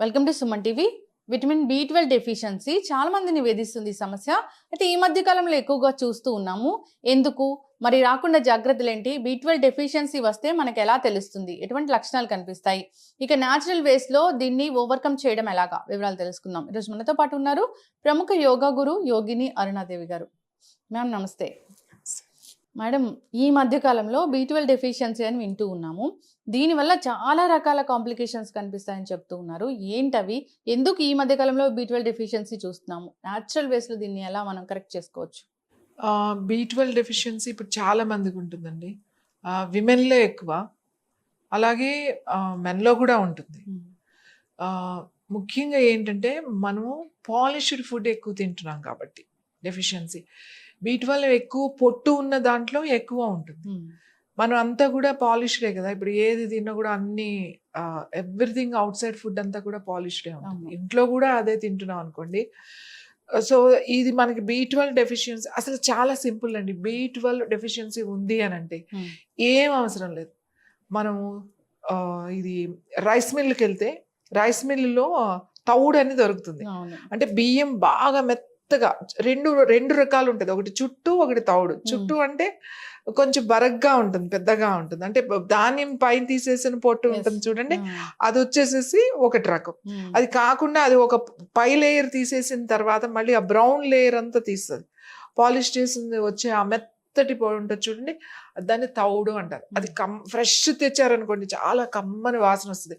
Welcome to Suman TV. Vitamin B12 deficiency చాలా మందిని వేధిస్తుంది ఈ సమస్య. అయితే ఈ మధ్య కాలంలో ఎక్కువగా చూస్తూ ఉన్నాము. ఎందుకు మరి రాకుండా జాగ్రత్తలు ఏంటి? B12 డెఫిషియన్సీ వస్తే మనకు ఎలా తెలుస్తుంది? ఎటువంటి లక్షణాలు కనిపిస్తాయి? ఇక న్యాచురల్ వేస్ లో దీన్ని ఓవర్కమ్ చేయడం ఎలాగా? వివరాలు తెలుసుకుందాం. ఈరోజు మనతో పాటు ఉన్నారు ప్రముఖ యోగా గురు యోగిని అరుణాదేవి గారు. మ్యామ్ నమస్తే. మేడం, ఈ మధ్య కాలంలో B12 డెఫిషియన్సీ అని వింటూ ఉన్నాము. దీనివల్ల చాలా రకాల కాంప్లికేషన్స్ కనిపిస్తాయని చెప్తూ ఉన్నారు. ఏంటవి? ఎందుకు ఈ మధ్య కాలంలో B12 డెఫిషియన్సీ చూస్తున్నాము? న్యాచురల్ వేస్లో దీన్ని ఎలా మనం కరెక్ట్ చేసుకోవచ్చు? B12 డెఫిషియన్సీ ఇప్పుడు చాలా మందికి ఉంటుందండి. విమెన్లో ఎక్కువ, అలాగే మెన్లో కూడా ఉంటుంది. ముఖ్యంగా ఏంటంటే మనము పాలిష్డ్ ఫుడ్ ఎక్కువ తింటున్నాం కాబట్టి డెఫిషియన్సీ. B12 ఎక్కువ పొట్టు ఉన్న దాంట్లో ఎక్కువ ఉంటుంది. మనం అంతా కూడా పాలిష్డే కదా, ఇప్పుడు ఏది తిన్నా కూడా అన్ని ఎవ్రీథింగ్ అవుట్ సైడ్ ఫుడ్ అంతా కూడా పాలిష్డే ఉంటుంది. ఇంట్లో కూడా అదే తింటున్నాం అనుకోండి. సో ఇది మనకి B12 డెఫిషియన్సీ అసలు చాలా సింపుల్ అండి. B12 డెఫిషియన్సీ ఉంది అని అంటే ఏం అవసరం లేదు. మనము ఇది రైస్ మిల్కి వెళ్తే రైస్ మిల్లులో తౌడు అని దొరుకుతుంది. అంటే బియ్యం బాగా మెత్తగా రెండు రకాలు ఉంటుంది. ఒకటి చుట్టూ, ఒకటి తౌడు. చుట్టూ అంటే కొంచెం బరగ్గా ఉంటుంది, పెద్దగా ఉంటుంది. అంటే ధాన్యం పైన తీసేసిన పొట్టు ఉంటుంది చూడండి, అది వచ్చేసేసి ఒకటి రకం. అది కాకుండా అది ఒక పై లేయర్ తీసేసిన తర్వాత మళ్ళీ ఆ బ్రౌన్ లేయర్ అంతా తీస్తుంది. పాలిష్ చేసింది వచ్చే ఆ మెత్తటి పొడి ఉంటుంది చూడండి, దాన్ని తౌడు అంటారు. అది ఫ్రెష్ తెచ్చారనుకోండి, చాలా కమ్మని వాసన వస్తుంది.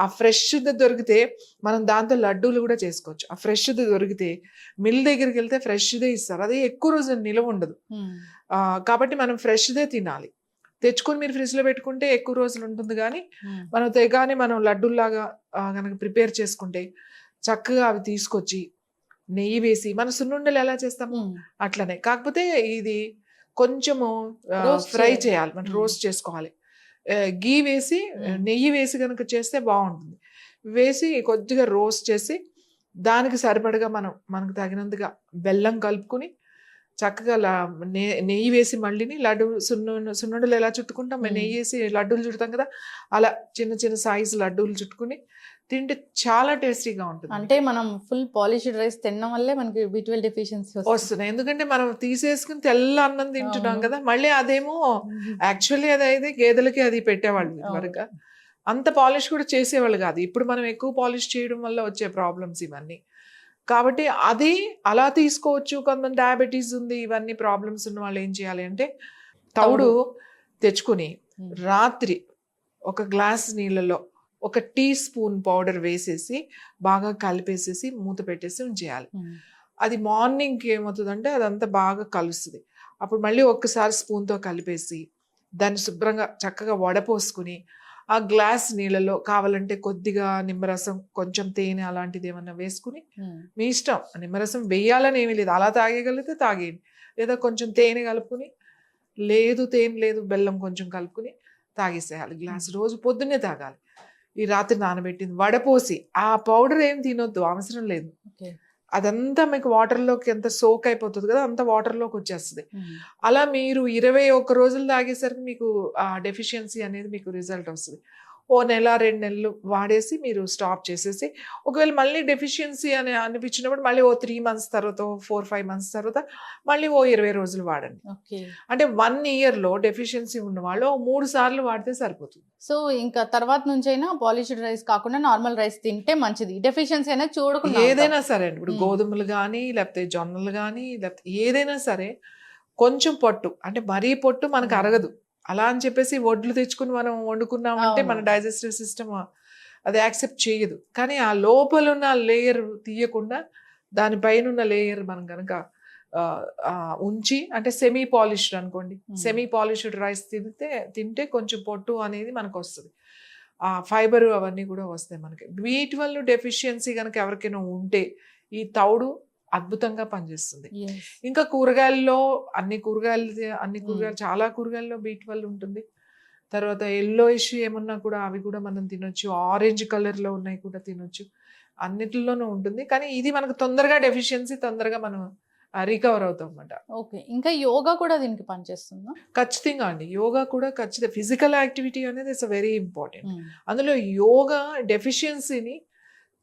ఆ ఫ్రెష్ది దొరికితే మనం దాంతో లడ్డూలు కూడా చేసుకోవచ్చు. ఆ ఫ్రెష్ది దొరికితే మిల్ దగ్గరికి వెళ్తే ఫ్రెష్దే ఇస్తారు. అది ఎక్కువ రోజులు నిలవ ఉండదు. కాబట్టి మనం ఫ్రెష్దే తినాలి. తెచ్చుకొని మీరు ఫ్రిడ్జ్లో పెట్టుకుంటే ఎక్కువ రోజులు ఉంటుంది. కానీ మనం తెగానే మనం లడ్డూల్లాగా కనుక ప్రిపేర్ చేసుకుంటే చక్కగా అవి తీసుకొచ్చి నెయ్యి వేసి, మన సున్నుండలు ఎలా చేస్తాము అట్లనే, కాకపోతే ఇది కొంచెము ఫ్రై చేయాలి, మనం రోస్ట్ చేసుకోవాలి. గీ వేసి నెయ్యి వేసి కనుక చేస్తే బాగుంటుంది. వేసి కొద్దిగా రోస్ట్ చేసి దానికి సరిపడగా మనకు తగినంతగా బెల్లం కలుపుకొని చక్కగా నెయ్యి వేసి మళ్ళీని లడ్డు సున్నుండలు ఎలా చుట్టుకుంటాం, నెయ్యి వేసి లడ్డూలు చుడతాం కదా, అలా చిన్న చిన్న సైజు లడ్డూలు చుట్టుకుని తింటే చాలా టేస్టీగా ఉంటుంది. అంటే మనం ఫుల్ పాలిష్డ్ రైస్ తినడం వల్లే మనకి B12 డెఫిషియన్సీ వస్తున్నాయి. ఎందుకంటే మనం తీసేసుకుని తెల్ల అన్నం తింటున్నాం కదా. మళ్ళీ అదేమో యాక్చువల్లీ అదైతే గేదెలకి అది పెట్టేవాళ్ళు వరకు, అంత పాలిష్ కూడా చేసేవాళ్ళు కాదు. ఇప్పుడు మనం ఎక్కువ పాలిష్ చేయడం వల్ల వచ్చే ప్రాబ్లమ్స్ ఇవన్నీ. కాబట్టి అది అలా తీసుకోవచ్చు. కొంతమంది డయాబెటీస్ ఉంది, ఇవన్నీ ప్రాబ్లమ్స్ ఉన్న వాళ్ళు ఏం చేయాలి అంటే తౌడు తెచ్చుకుని రాత్రి ఒక గ్లాస్ నీళ్ళలో 1 టీ స్పూన్ పౌడర్ వేసేసి బాగా కలిపేసేసి మూత పెట్టేసి ఉంచేయాలి. అది మార్నింగ్కి ఏమవుతుందంటే అదంతా బాగా కలుస్తుంది. అప్పుడు మళ్ళీ ఒక్కసారి స్పూన్తో కలిపేసి దాన్ని శుభ్రంగా చక్కగా వడపోసుకుని ఆ గ్లాస్ నీళ్ళలో కావాలంటే కొద్దిగా నిమ్మరసం, కొంచెం తేనె అలాంటిది ఏమన్నా వేసుకుని, మీ ఇష్టం, నిమ్మరసం వేయాలని ఏమీ లేదు, అలా తాగేయగలిగితే తాగేయండి. లేదా కొంచెం తేనె కలుపుకుని, లేదు తేనె లేదు బెల్లం కొంచెం కలుపుకుని తాగేసేయాలి గ్లాస్. రోజు పొద్దున్నే తాగాలి. ఈ రాత్రి నానబెట్టింది వడపోసి, ఆ పౌడర్ ఏం తినొద్దు, అవసరం లేదు. అదంతా మీకు వాటర్లోకి ఎంత సోక్ అయిపోతుంది కదా, అంత వాటర్లోకి వచ్చేస్తుంది. అలా మీరు 21 రోజులు తాగేసరికి మీకు ఆ డెఫిషియన్సీ అనేది మీకు రిజల్ట్ వస్తుంది. ఓ నెల 2 నెలలు వాడేసి మీరు స్టాప్ చేసేసి, ఒకవేళ మళ్ళీ డెఫిషియన్సీ అని అనిపించినప్పుడు మళ్ళీ ఓ 3 మంత్స్ తర్వాత, 4-5 మంత్స్ తర్వాత మళ్ళీ ఓ 20 రోజులు వాడండి. అంటే 1 ఇయర్లో డెఫిషియన్సీ ఉన్న వాళ్ళు 3 సార్లు వాడితే సరిపోతుంది. సో ఇంకా తర్వాత నుంచైనా పాలిష్డ్ రైస్ కాకుండా నార్మల్ రైస్ తింటే మంచిది. డెఫిషియన్సీ అనేది చూడకుండా ఏదైనా సరే అండి, ఇప్పుడు గోధుమలు కానీ లేకపోతే జొన్నలు కానీ లేకపోతే ఏదైనా సరే కొంచెం పొట్టు, అంటే మరీ పొట్టు మనకు అరగదు. అలా అని చెప్పేసి వడ్లు తెచ్చుకుని మనం వండుకున్నామంటే మన డైజెస్టివ్ సిస్టమ్ అది యాక్సెప్ట్ చేయదు. కానీ ఆ లోపల ఉన్న లేయర్ తీయకుండా దానిపైన ఉన్న లేయర్ మనం కనుక ఉంచి, అంటే సెమీ పాలిష్డ్ అనుకోండి, సెమీ పాలిష్డ్ రైస్ తింటే కొంచెం పొట్టు అనేది మనకు వస్తుంది. ఆ ఫైబర్ అవన్నీ కూడా వస్తాయి మనకి. B12 డెఫిషియన్సీ కనుక ఎవరికైనా ఉంటే ఈ తౌడు అద్భుతంగా పనిచేస్తుంది. ఇంకా కూరగాయల్లో అన్ని కూరగాయలు చాలా కూరగాయల్లో B12 ఉంటుంది. తర్వాత ఎల్లోయిష్ ఏమన్నా కూడా అవి కూడా మనం తినొచ్చు. ఆరెంజ్ కలర్లో ఉన్నాయి కూడా తినొచ్చు. అన్నిటిలోనూ ఉంటుంది. కానీ ఇది మనకు తొందరగా డెఫిషియన్సీ తొందరగా మనం రికవర్ అవుతాం అన్నమాట. ఓకే. ఇంకా యోగా కూడా దీనికి పనిచేస్తుందా? ఖచ్చితంగా అండి. యోగా కూడా ఖచ్చితంగా, ఫిజికల్ యాక్టివిటీ అనేది ఇట్స్ వెరీ ఇంపార్టెంట్. అందులో యోగా డెఫిషియన్సీని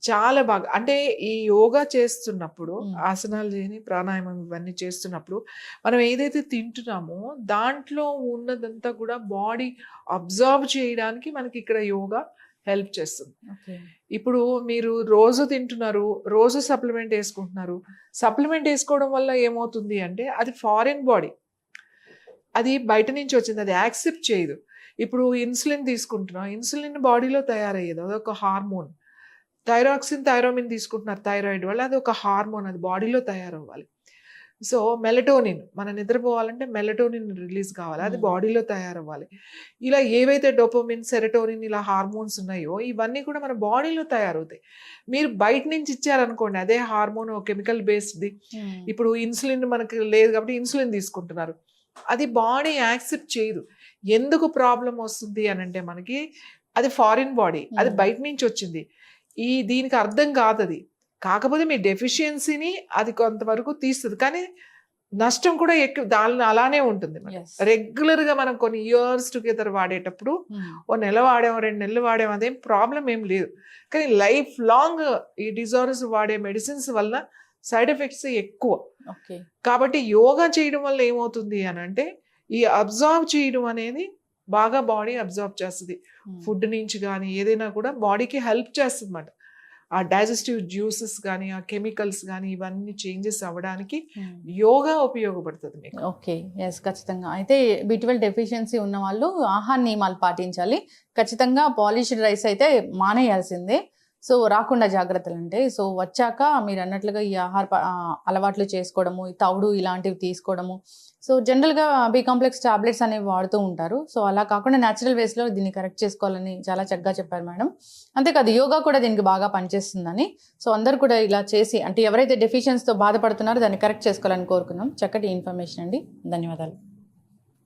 చాలా బాగా అంటే ఈ యోగా చేస్తున్నప్పుడు మ్మ్. ఆసనాలు చేయని ప్రాణాయామం ఇవన్నీ చేస్తున్నప్పుడు మనం ఏదైతే తింటున్నామో దాంట్లో ఉన్నదంతా కూడా బాడీ అబ్జర్వ్ చేయడానికి మనకి ఇక్కడ యోగా హెల్ప్ చేస్తుంది. ఓకే. ఇప్పుడు మీరు రోజు తింటున్నారు, రోజు సప్లిమెంట్ వేసుకుంటున్నారు. సప్లిమెంట్ వేసుకోవడం వల్ల ఏమవుతుంది అంటే అది ఫారిన్ బాడీ, అది బయట నుంచి వచ్చింది, అది యాక్సెప్ట్ చేయదు. ఇప్పుడు ఇన్సులిన్ తీసుకుంటున్నాం, ఇన్సులిన్ బాడీలో తయారయ్యేది, అదొక హార్మోన్. థైరాక్సిన్ థైరోమిన్ తీసుకుంటున్నారు థైరాయిడ్ వల్ల, అది ఒక హార్మోన్, అది బాడీలో తయారవ్వాలి. సో మెలటోనిన్, మనం నిద్రపోవాలంటే మెలటోనిన్ రిలీజ్ కావాలి, అది మ్మ్. బాడీలో తయారవ్వాలి. ఇలా ఏవైతే డోపమిన్, సెరటోనిన్ ఇలా హార్మోన్స్ ఉన్నాయో ఇవన్నీ కూడా మన బాడీలో తయారవుతాయి. మీరు బయట నుంచి ఇచ్చారనుకోండి అదే హార్మోన్ కెమికల్ బేస్డ్ది, మ్మ్. ఇప్పుడు ఇన్సులిన్ మనకి లేదు కాబట్టి ఇన్సులిన్ తీసుకుంటున్నారు, అది బాడీ యాక్సెప్ట్ చేయదు. ఎందుకు ప్రాబ్లం వస్తుంది అని అంటే మనకి అది ఫారిన్ బాడీ, అది మ్మ్. బయట నుంచి వచ్చింది, దీనికి అర్థం కాదు అది. కాకపోతే మీ డెఫిషియన్సీని అది కొంతవరకు తీస్తుంది, కానీ నష్టం కూడా ఎక్కువ దాని అలానే ఉంటుంది. Yes. రెగ్యులర్గా మనం కొన్ని ఇయర్స్ టుగెదర్ వాడేటప్పుడు మ్మ్. ఓ నెల వాడాము, 2 నెలలు వాడాము, అదేం ప్రాబ్లం ఏం లేదు. కానీ లైఫ్ లాంగ్ ఈ డిజార్డర్స్ వాడే మెడిసిన్స్ వల్ల సైడ్ ఎఫెక్ట్స్ ఎక్కువ. ఓకే. కాబట్టి యోగా చేయడం వల్ల ఏమవుతుంది అని అంటే ఈ అబ్జర్వ్ చేయడం అనేది బాగా బాడీ అబ్జర్వ్ చేస్తుంది. మ్మ్. ఫుడ్ నుంచి కానీ ఏదైనా కూడా బాడీకి హెల్ప్ చేస్తుంది అన్నమాట. ఆ డైజెస్టివ్ జ్యూసెస్ కానీ ఆ కెమికల్స్ కానీ ఇవన్నీ చేంజెస్ అవ్వడానికి మ్మ్. యోగా ఉపయోగపడుతుంది మీకు. ఓకే. ఎస్, ఖచ్చితంగా. అయితే B12 డెఫిషియన్సీ ఉన్న వాళ్ళు ఆహార నియమాలు పాటించాలి. ఖచ్చితంగా పాలిష్డ్ రైస్ అయితే మానేయాల్సిందే. సో రాకుండా జాగ్రత్తలు అంటే, సో వచ్చాక మీరు అన్నట్లుగా ఈ అలవాట్లు చేసుకోవడము, ఈ తౌడు ఇలాంటివి తీసుకోవడము, సో జనరల్గా బి కాంప్లెక్స్ టాబ్లెట్స్ అనేవి వాడుతూ ఉంటారు. సో అలా కాకుండా న్యాచురల్ వేస్లో దీన్ని కరెక్ట్ చేసుకోవాలని చాలా చక్కగా చెప్పారు మేడం. అంతేకాదు యోగా కూడా దీనికి బాగా పనిచేస్తుందని. సో అందరు కూడా ఇలా చేసి, అంటే ఎవరైతే డెఫిషియన్సీతో బాధపడుతున్నారో దాన్ని కరెక్ట్ చేసుకోవాలని కోరుకున్నాం. చక్కటి ఇన్ఫర్మేషన్ అండి, ధన్యవాదాలు.